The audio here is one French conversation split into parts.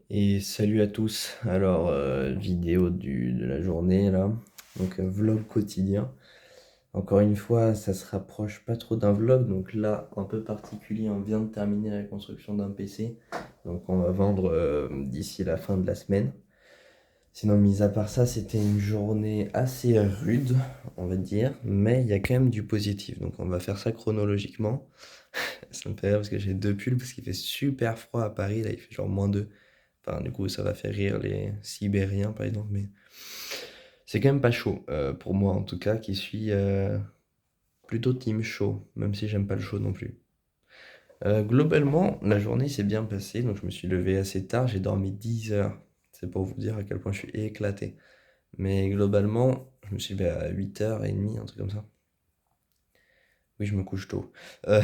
Et salut à tous. Alors, vidéo de la journée là. Donc, vlog quotidien. Encore une fois, ça se rapproche pas trop d'un vlog. Donc là, un peu particulier, on vient de terminer la construction d'un PC. Donc, on va vendre d'ici la fin de la semaine. Sinon, mis à part ça, c'était une journée assez rude, on va dire. Mais il y a quand même du positif. Donc, on va faire ça chronologiquement. Ça me fait rire parce que j'ai deux pulls parce qu'il fait super froid à Paris. Là, il fait genre -2. Enfin, du coup, ça va faire rire les Sibériens, par exemple, mais c'est quand même pas chaud, pour moi en tout cas, qui suis plutôt team chaud, même si j'aime pas le chaud non plus. Globalement, la journée s'est bien passée, donc je me suis levé assez tard, j'ai dormi 10 heures. C'est pour vous dire à quel point je suis éclaté. Mais globalement, je me suis levé à 8h30, un truc comme ça. Oui, je me couche tôt. Euh,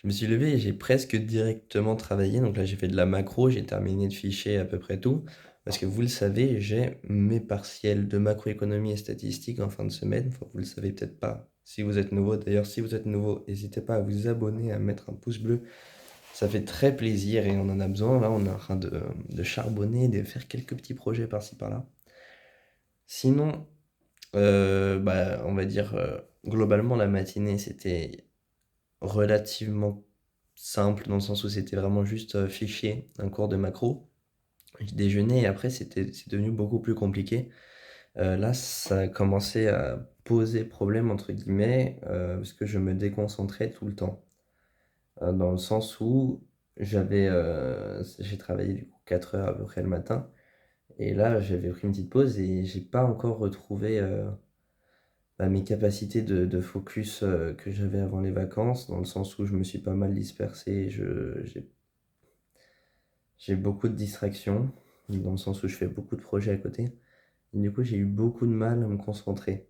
je me suis levé et j'ai presque directement travaillé. Donc là, j'ai fait de la macro, j'ai terminé de ficher à peu près tout. Parce que vous le savez, j'ai mes partiels de macroéconomie et statistique en fin de semaine. Enfin, vous le savez peut-être pas si vous êtes nouveau. D'ailleurs, si vous êtes nouveau, n'hésitez pas à vous abonner, à mettre un pouce bleu. Ça fait très plaisir et on en a besoin. Là, on est en train de charbonner, de faire quelques petits projets par-ci par-là. Sinon, bah, on va dire, globalement, la matinée, c'était relativement simple dans le sens où c'était vraiment juste fichier un cours de macro. Je déjeunais et après c'est devenu beaucoup plus compliqué. Là, ça a commencé à poser problème entre guillemets parce que je me déconcentrais tout le temps. Dans le sens où j'ai travaillé du coup 4 heures à peu près le matin et là j'avais pris une petite pause et j'ai pas encore retrouvé bah, mes capacités de focus que j'avais avant les vacances, dans le sens où je me suis pas mal dispersé, j'ai beaucoup de distractions, dans le sens où je fais beaucoup de projets à côté. Et du coup, j'ai eu beaucoup de mal à me concentrer.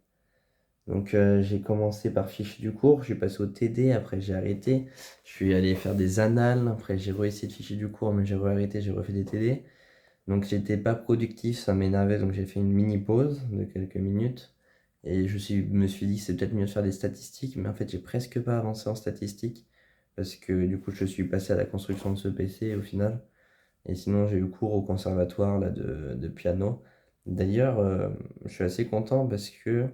Donc, j'ai commencé par fiche du cours, je suis passé au TD, après j'ai arrêté. Je suis allé faire des annales, après j'ai réessayé de ficher du cours, mais j'ai arrêté, j'ai refait des TD. Donc, j'étais pas productif, ça m'énervait, donc j'ai fait une mini pause de quelques minutes. Et me suis dit, c'est peut-être mieux de faire des statistiques, mais en fait, j'ai presque pas avancé en statistiques, parce que du coup, je suis passé à la construction de ce PC au final. Et sinon, j'ai eu cours au conservatoire là, de piano. D'ailleurs, je suis assez content parce que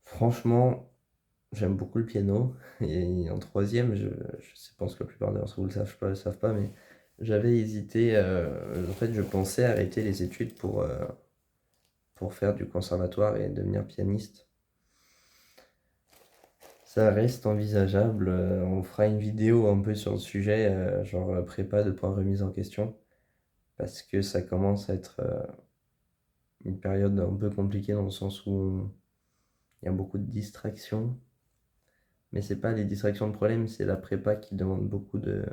franchement, j'aime beaucoup le piano. Et en troisième, je pense que la plupart d'entre vous le savent pas, mais j'avais hésité. En fait, je pensais arrêter les études pour faire du conservatoire et devenir pianiste. Ça reste envisageable. On fera une vidéo un peu sur le sujet, genre prépa de points remise en question, parce que ça commence à être une période un peu compliquée dans le sens où il y a beaucoup de distractions. Mais c'est pas les distractions de problème, c'est la prépa qui demande beaucoup de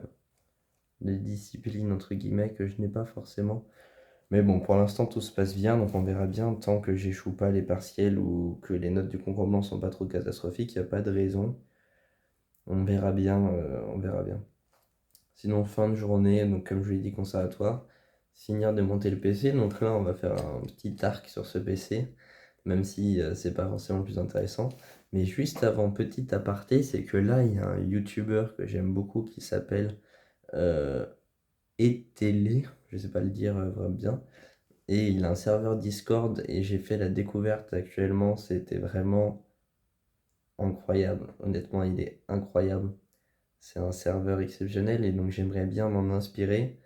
discipline, entre guillemets, que je n'ai pas forcément. Mais bon, pour l'instant, tout se passe bien, donc on verra bien. Tant que j'échoue pas les partiels ou que les notes du concours blanc sont pas trop catastrophiques, il n'y a pas de raison. On verra bien, on verra bien. Sinon, fin de journée, donc comme je l'ai dit, conservatoire, finir de monter le PC. Donc là, on va faire un petit arc sur ce PC, même si c'est pas forcément le plus intéressant. Mais juste avant, petit aparté, c'est que là, il y a un YouTuber que j'aime beaucoup qui s'appelle euh, Etele, je sais pas le dire vraiment bien. Et il a un serveur Discord et j'ai fait la découverte actuellement, c'était vraiment incroyable. Honnêtement, il est incroyable. C'est un serveur exceptionnel et donc j'aimerais bien m'en inspirer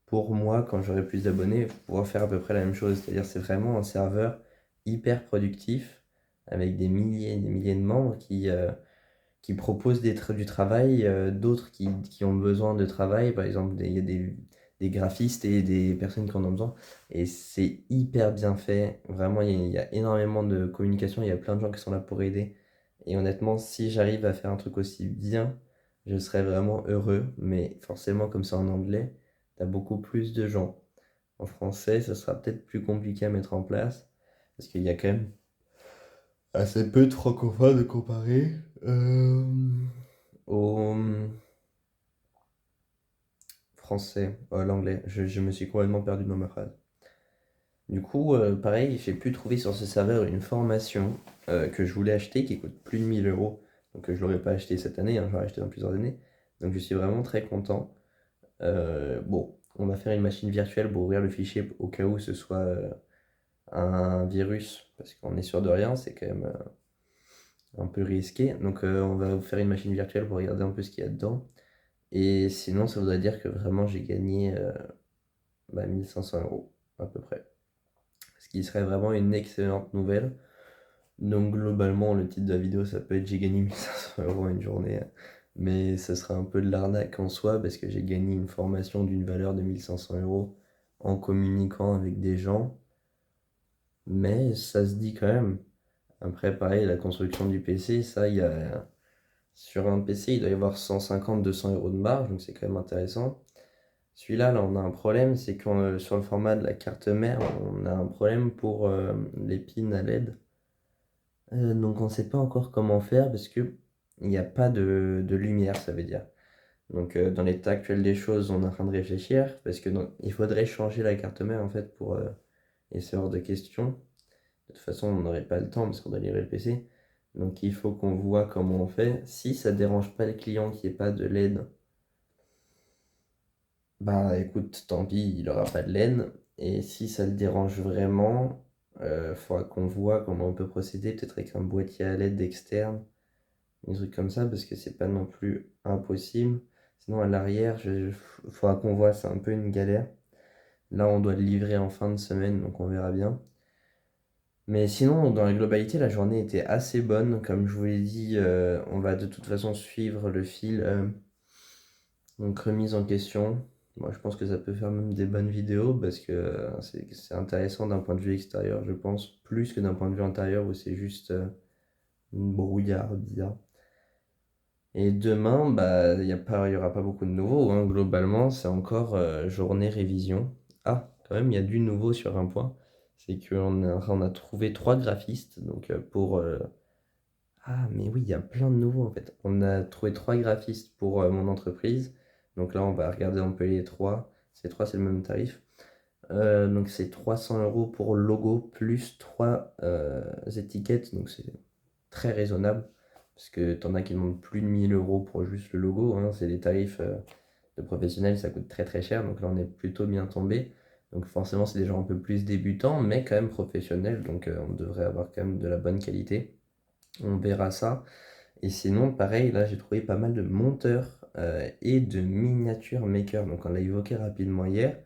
pour moi, quand j'aurai plus d'abonnés, pouvoir faire à peu près la même chose. C'est-à-dire c'est vraiment un serveur hyper productif avec des milliers de membres qui proposent du travail, d'autres qui ont besoin de travail. Par exemple, il y a des graphistes et des personnes qui en ont besoin. Et c'est hyper bien fait. Vraiment, il y a énormément de communication. Il y a plein de gens qui sont là pour aider. Et honnêtement, si j'arrive à faire un truc aussi bien, je serais vraiment heureux. Mais forcément, comme c'est en anglais, t'as beaucoup plus de gens. En français, ce sera peut-être plus compliqué à mettre en place. Parce qu'il y a quand même assez peu de francophones comparé au français, à l'anglais. Je me suis complètement perdu dans ma phrase. Du coup, pareil, j'ai pu trouver sur ce serveur une formation que je voulais acheter qui coûte plus de 1 000 euros. Donc je l'aurais pas acheté cette année, hein, je l'aurais acheté dans plusieurs années. Donc je suis vraiment très content. Bon, on va faire une machine virtuelle pour ouvrir le fichier au cas où ce soit un virus, parce qu'on est sûr de rien, c'est quand même un peu risqué. Donc on va faire une machine virtuelle pour regarder un peu ce qu'il y a dedans. Et sinon, ça voudrait dire que vraiment j'ai gagné 1500 euros à peu près. Ce qui serait vraiment une excellente nouvelle. Donc globalement, le titre de la vidéo, ça peut être j'ai gagné 1500 euros en une journée. Mais ça serait un peu de l'arnaque en soi parce que j'ai gagné une formation d'une valeur de 1500 euros en communiquant avec des gens. Mais ça se dit quand même. Après, pareil, la construction du PC, ça, il y a... Sur un PC, il doit y avoir 150-200 euros de marge, donc c'est quand même intéressant. Celui-là, là, on a un problème, c'est que sur le format de la carte mère, on a un problème pour les pins à LED. Donc on ne sait pas encore comment faire parce que il n'y a pas de lumière, ça veut dire. Donc dans l'état actuel des choses, on est en train de réfléchir parce que il faudrait changer la carte mère en fait pour et c'est hors de question. De toute façon, on n'aurait pas le temps parce qu'on doit livrer le PC. Donc il faut qu'on voit comment on fait. Si ça dérange pas le client qu'il n'y ait pas de LED, bah écoute, tant pis, il aura pas de laine. Et si ça le dérange vraiment, faudra qu'on voit comment on peut procéder, peut-être avec un boîtier à LED externe, des trucs comme ça, parce que c'est pas non plus impossible. Sinon, à l'arrière, faudra qu'on voit, c'est un peu une galère. Là, on doit le livrer en fin de semaine, donc on verra bien. Mais sinon, dans la globalité, la journée était assez bonne. Comme je vous l'ai dit, on va de toute façon suivre le fil. Donc remise en question. Moi, je pense que ça peut faire même des bonnes vidéos parce que c'est intéressant d'un point de vue extérieur, je pense, plus que d'un point de vue intérieur où c'est juste une brouillard bizarre. Et demain, bah, il y aura pas beaucoup de nouveaux, hein. Globalement, c'est encore journée révision. Ah, quand même, il y a du nouveau sur un point. C'est on a trouvé 3 graphistes. Donc Ah, mais oui, il y a plein de nouveaux en fait. On a trouvé 3 graphistes pour mon entreprise. Donc là, on va regarder un peu les trois. Ces trois, c'est le même tarif. Donc c'est 300 euros pour le logo plus 3 étiquettes. Donc c'est très raisonnable. Parce que t'en as qui demandent plus de 1000 euros pour juste le logo, hein. C'est des tarifs de professionnels, ça coûte très très cher. Donc là, on est plutôt bien tombé. Donc forcément, c'est des gens un peu plus débutants, mais quand même professionnels. Donc on devrait avoir quand même de la bonne qualité. On verra ça. Et sinon, pareil, là j'ai trouvé pas mal de monteurs et de miniature makers. Donc on l'a évoqué rapidement hier,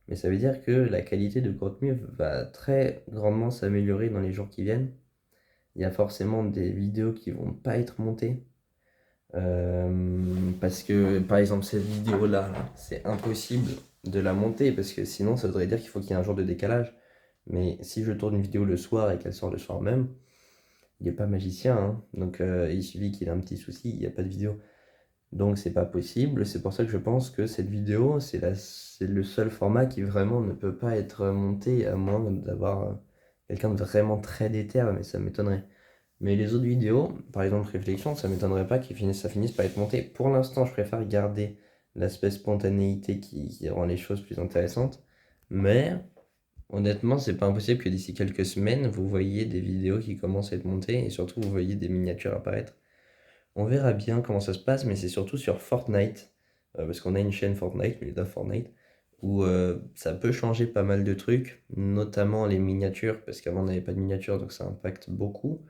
mais ça veut dire que la qualité de contenu va très grandement s'améliorer dans les jours qui viennent. Il y a forcément des vidéos qui vont pas être montées. Parce que par exemple cette vidéo-là, c'est impossible de la monter parce que sinon ça voudrait dire qu'il faut qu'il y ait un jour de décalage. Mais si je tourne une vidéo le soir et qu'elle sort le soir même, il n'est pas magicien, hein. Donc il suffit qu'il ait un petit souci, il n'y a pas de vidéo. Donc c'est pas possible. C'est pour ça que je pense que cette vidéo, c'est le seul format qui vraiment ne peut pas être monté à moins d'avoir quelqu'un de vraiment très déter, mais ça m'étonnerait. Mais les autres vidéos, par exemple Réflexion, ça m'étonnerait pas ça finisse par être monté. Pour l'instant, je préfère garder l'aspect spontanéité qui rend les choses plus intéressantes. Mais honnêtement, c'est pas impossible que d'ici quelques semaines, vous voyez des vidéos qui commencent à être montées et surtout vous voyez des miniatures apparaître. On verra bien comment ça se passe, mais c'est surtout sur Fortnite, parce qu'on a une chaîne Fortnite, Milda Fortnite, où ça peut changer pas mal de trucs, notamment les miniatures, parce qu'avant on n'avait pas de miniatures, donc ça impacte beaucoup.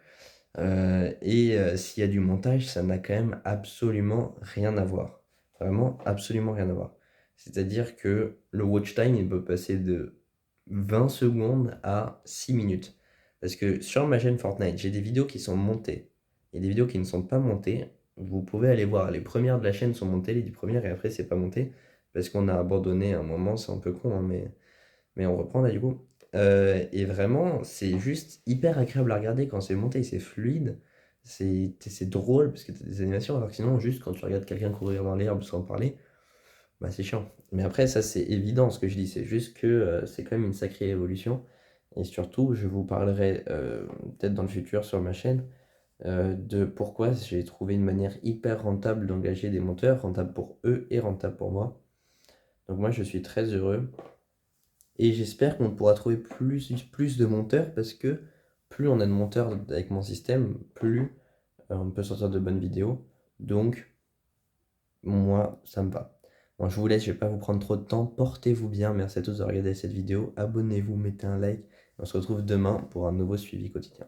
S'il y a du montage, ça n'a quand même absolument rien à voir. Vraiment, absolument rien à voir. C'est-à-dire que le watch time, il peut passer de 20 secondes à 6 minutes. Parce que sur ma chaîne Fortnite, j'ai des vidéos qui sont montées et des vidéos qui ne sont pas montées. Vous pouvez aller voir, les premières de la chaîne sont montées, les 10 premières, et après c'est pas monté. Parce qu'on a abandonné à un moment, c'est un peu con, hein, mais on reprend là du coup. Et vraiment, c'est juste hyper agréable à regarder quand c'est monté, c'est fluide, c'est drôle parce que t'as des animations, alors que sinon, juste quand tu regardes quelqu'un courir dans l'herbe sans parler, bah c'est chiant. Mais après, ça c'est évident ce que je dis, c'est juste que c'est quand même une sacrée évolution. Et surtout, je vous parlerai peut-être dans le futur sur ma chaîne de pourquoi j'ai trouvé une manière hyper rentable d'engager des monteurs, rentable pour eux et rentable pour moi. Donc moi, je suis très heureux. Et j'espère qu'on pourra trouver plus de monteurs parce que plus on a de monteurs avec mon système, plus on peut sortir de bonnes vidéos. Donc, moi, ça me va. Bon, je vous laisse, je vais pas vous prendre trop de temps. Portez-vous bien. Merci à tous de regarder cette vidéo. Abonnez-vous, mettez un like. On se retrouve demain pour un nouveau suivi quotidien.